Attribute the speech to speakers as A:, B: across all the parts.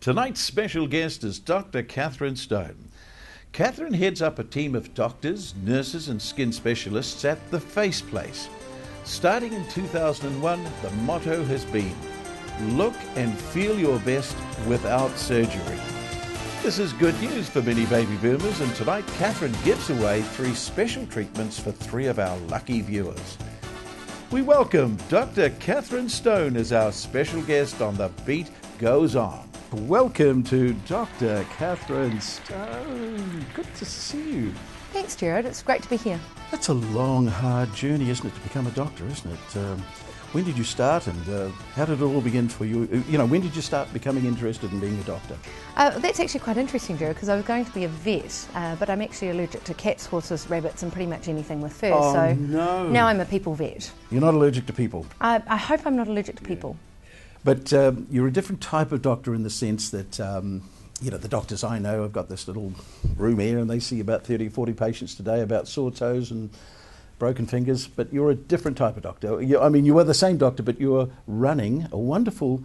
A: Tonight's special guest is Dr. Catherine Stone. Catherine heads up a team of doctors, nurses and skin specialists at The Face Place. Starting in 2001, the motto has been, look and feel your best without surgery. This is good news for many baby boomers, and tonight Catherine gives away 3 special treatments for 3 of our lucky viewers. We welcome Dr. Catherine Stone as our special guest on The Beat Goes On. Welcome to Dr. Catherine Stone. Good to see you.
B: Thanks, Gerard. It's great to be here.
A: That's a long, hard journey, isn't it, to become a doctor, isn't it? When did you start, and how did it all begin for you? When did you start becoming interested in being a doctor?
B: That's actually quite interesting, Gerard, because I was going to be a vet, but I'm actually allergic to cats, horses, rabbits, and pretty much anything with fur.
A: Oh,
B: so
A: no.
B: Now I'm a people vet.
A: You're not allergic to people?
B: I hope I'm not allergic to people.
A: But you're a different type of doctor in the sense that, the doctors I know have got this little room here and they see about 30 or 40 patients today about sore toes and broken fingers, but you're a different type of doctor. You are the same doctor, but you're running a wonderful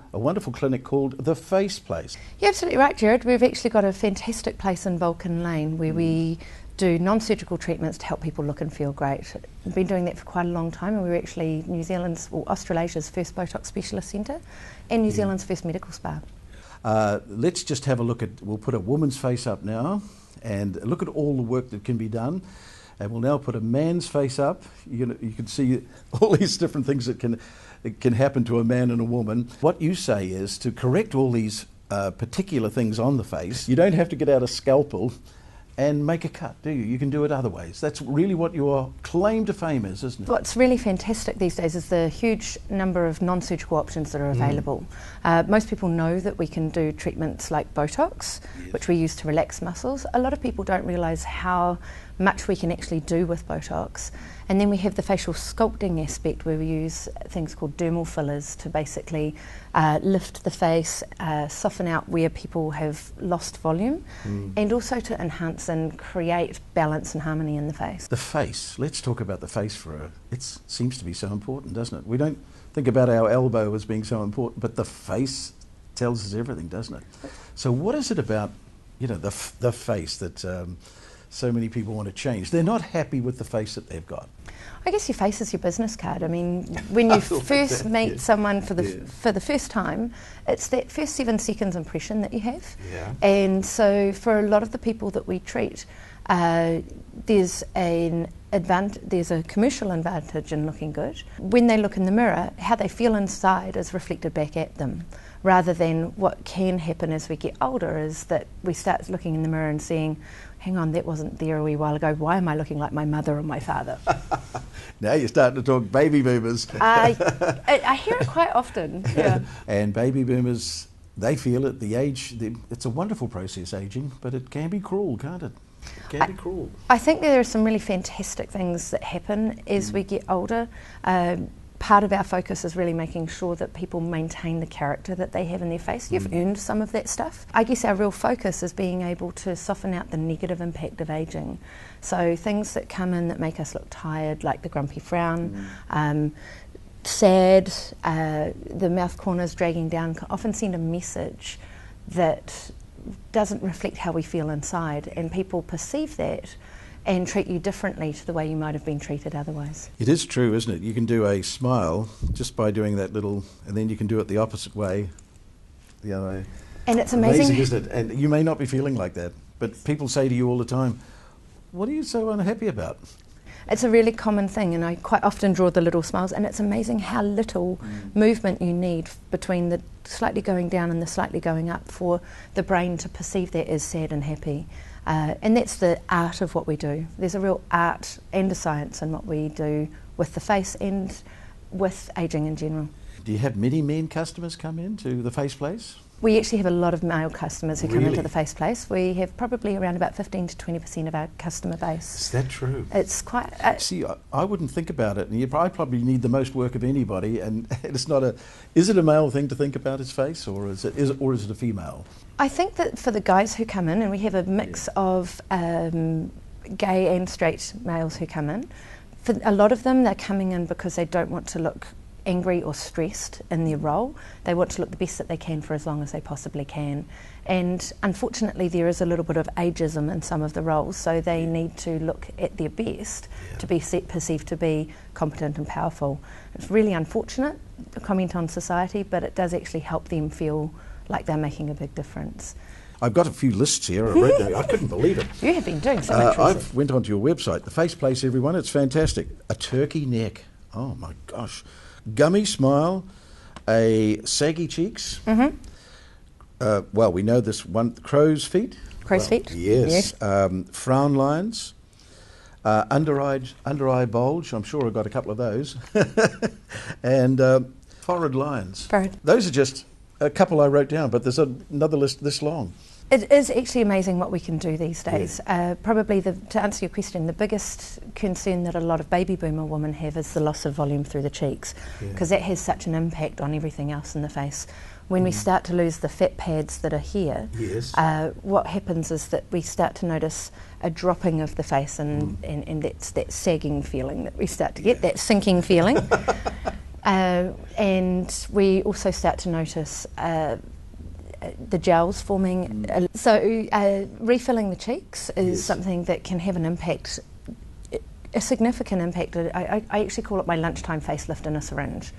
A: clinic called The Face Place.
B: You're absolutely right, Gerard. We've actually got a fantastic place in Vulcan Lane where we do non-surgical treatments to help people look and feel great. We've been doing that for quite a long time, and we're actually Australasia's first Botox specialist centre and New Zealand's first medical spa.
A: Let's just have a look at, we'll put a woman's face up now and look at all the work that can be done. And we'll now put a man's face up. You can see all these different things that can happen to a man and a woman. What you say is to correct all these particular things on the face, you don't have to get out a scalpel and make a cut, do you? You can do it other ways. That's really what your claim to fame is, isn't it?
B: What's really fantastic these days is the huge number of non-surgical options that are available. Most people know that we can do treatments like Botox, which we use to relax muscles. A lot of people don't realise how much we can actually do with Botox. And then we have the facial sculpting aspect where we use things called dermal fillers to basically lift the face, soften out where people have lost volume, and also to enhance and create balance and harmony in the face.
A: The face, let's talk about the face it seems to be so important, doesn't it? We don't think about our elbow as being so important, but the face tells us everything, doesn't it? So what is it about, the face that so many people want to change? They're not happy with the face that they've got.
B: I guess your face is your business card. I mean, when you first meet someone for the first time, it's that first 7 seconds impression that you have.
A: Yeah.
B: And so for a lot of the people that we treat, there's a commercial advantage in looking good. When they look in the mirror, how they feel inside is reflected back at them, rather than what can happen as we get older is that we start looking in the mirror and seeing, hang on, that wasn't there a wee while ago. Why am I looking like my mother or my father?
A: Now you're starting to talk baby boomers.
B: I hear it quite often. Yeah.
A: And baby boomers, they feel at the age, it's a wonderful process, aging, but it can be cruel, can't it? It can be cruel.
B: I think there are some really fantastic things that happen as we get older. Part of our focus is really making sure that people maintain the character that they have in their face. You've earned some of that stuff. I guess our real focus is being able to soften out the negative impact of ageing. So things that come in that make us look tired, like the grumpy frown, sad, the mouth corners dragging down, can often send a message that doesn't reflect how we feel inside, and people perceive that and treat you differently to the way you might have been treated otherwise.
A: It is true, isn't it? You can do a smile just by doing that little, and then you can do it the opposite way, the other way.
B: And it's amazing,
A: isn't it? And you may not be feeling like that, but people say to you all the time, what are you so unhappy about?
B: It's a really common thing, and I quite often draw the little smiles, and it's amazing how little movement you need between the slightly going down and the slightly going up for the brain to perceive that as sad and happy. And that's the art of what we do. There's a real art and a science in what we do with the face and with ageing in general.
A: Do you have many men customers come in to The Face Place?
B: We actually have a lot of male customers who come
A: Really?
B: into The Face Place. We have probably around about 15 to 20% of our customer base.
A: Is that true?
B: It's quite...
A: See, I wouldn't think about it. I probably need the most work of anybody, and it's not a... Is it a male thing to think about his face, or is it a female?
B: I think that for the guys who come in, and we have a mix of gay and straight males who come in, for a lot of them they're coming in because they don't want to look angry or stressed in their role. They want to look the best that they can for as long as they possibly can. And unfortunately there is a little bit of ageism in some of the roles, so they need to look at their best to be perceived to be competent and powerful. It's really unfortunate, a comment on society, but it does actually help them feel like they're making a big difference.
A: I've got a few lists here. I read them. I couldn't believe it.
B: You have been doing so much research.
A: I went onto your website, The Face Place, everyone. It's fantastic. A turkey neck. Oh my gosh. Gummy smile. A saggy cheeks. Well, we know this one. Crow's feet.
B: Crow's feet.
A: Yes. Frown lines. Under eye bulge. I'm sure I've got a couple of those. And forehead lines.
B: Forehead.
A: Those are just a couple I wrote down, but there's another list this long.
B: It is actually amazing what we can do these days. Probably, to answer your question, the biggest concern that a lot of baby boomer women have is the loss of volume through the cheeks, because that has such an impact on everything else in the face. When we start to lose the fat pads that are here, what happens is that we start to notice a dropping of the face, and that's that sagging feeling that we start to get, that sinking feeling. And we also start to notice the gels forming. So refilling the cheeks is something that can have an impact, a significant impact. I actually call it my lunchtime facelift in a syringe.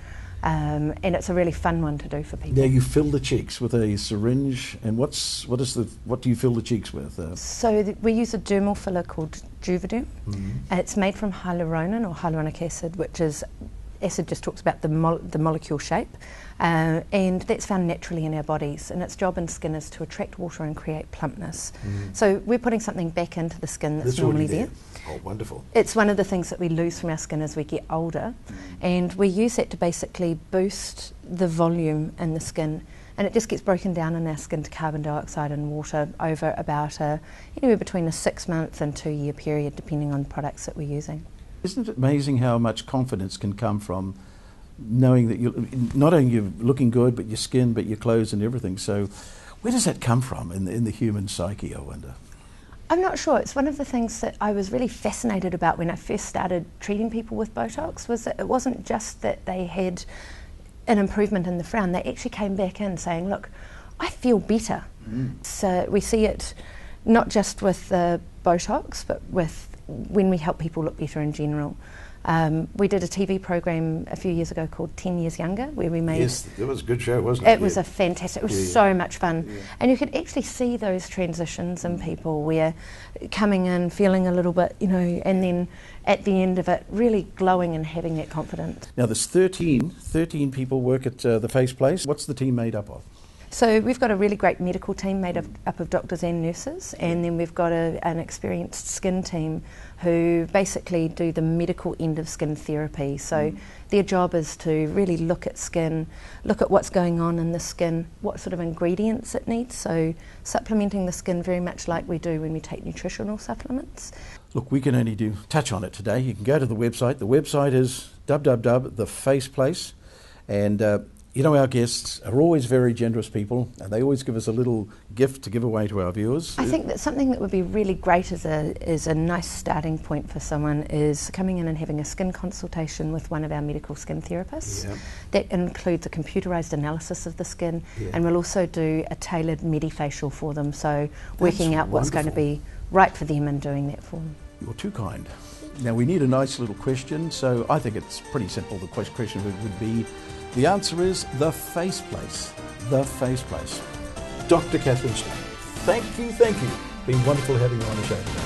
B: And it's a really fun one to do for people.
A: Now you fill the cheeks with a syringe, and what do you fill the cheeks with?
B: So we use a dermal filler called Juvederm. It's made from hyaluronan or hyaluronic acid, which is acid just talks about the molecule shape, and that's found naturally in our bodies, and its job in skin is to attract water and create plumpness. So we're putting something back into the skin that's normally there.
A: Oh, wonderful.
B: It's one of the things that we lose from our skin as we get older, and we use that to basically boost the volume in the skin, and it just gets broken down in our skin to carbon dioxide and water over about anywhere between a 6-month and 2-year period, depending on the products that we're using.
A: Isn't it amazing how much confidence can come from knowing that not only you're looking good, but your skin, but your clothes and everything? So where does that come from in the human psyche, I wonder?
B: I'm not sure. It's one of the things that I was really fascinated about when I first started treating people with Botox, was that it wasn't just that they had an improvement in the frown. They actually came back in saying, look, I feel better. So we see it not just with the Botox, but with when we help people look better in general. We did a TV program a few years ago called 10 Years Younger, where we made...
A: Yes, it was a good show, wasn't it?
B: It was a fantastic, it was so much fun. And you could actually see those transitions in people, where coming in, feeling a little bit, and then at the end of it, really glowing and having that confidence.
A: Now there's 13 people work at the Face Place. What's the team made up of?
B: So we've got a really great medical team made up of doctors and nurses, and then we've got an experienced skin team who basically do the medical end of skin therapy. So their job is to really look at skin, look at what's going on in the skin, what sort of ingredients it needs, so supplementing the skin very much like we do when we take nutritional supplements.
A: Look, we can only touch on it today. You can go to the website. The website is www.thefaceplace, and our guests are always very generous people, and they always give us a little gift to give away to our viewers.
B: I think that something that would be really great as a nice starting point for someone is coming in and having a skin consultation with one of our medical skin therapists. That includes a computerised analysis of the skin, and we'll also do a tailored medifacial for them, so working out what's going to be right for them and doing that for them.
A: You're too kind. Now we need a nice little question, so I think it's pretty simple. The question would be, the answer is The Face Place. The Face Place. Dr. Catherine Stein, thank you. Been wonderful having you on the show today.